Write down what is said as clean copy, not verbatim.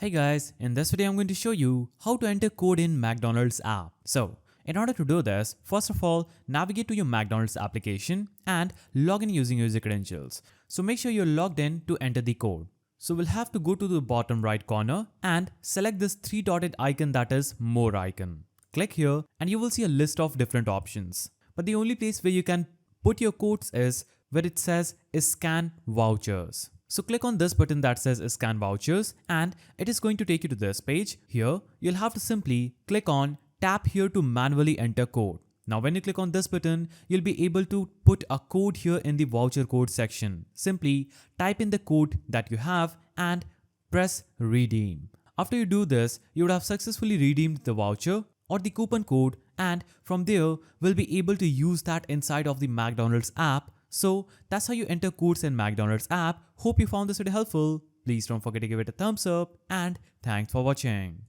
Hey guys, in this video I'm going to show you how to enter code in McDonald's app. So, in order to do this, first of all, navigate to your McDonald's application and log in using user credentials. So make sure you're logged in to enter the code. So we'll have to go to the bottom right corner and select this three-dotted icon, that is More icon. Click here and you will see a list of different options. But the only place where you can put your codes is where it says Scan Vouchers. So click on this button that says Scan Vouchers and it is going to take you to this page. Here, you'll have to simply click on Tap here to manually enter code. Now when you click on this button, you'll be able to put a code here in the voucher code section. Simply type in the code that you have and press redeem. After you do this, you would have successfully redeemed the voucher or the coupon code, and from there, we'll be able to use that inside of the McDonald's app. So that's how you enter codes in McDonald's app. Hope you found this video helpful. Please don't forget to give it a thumbs up and thanks for watching.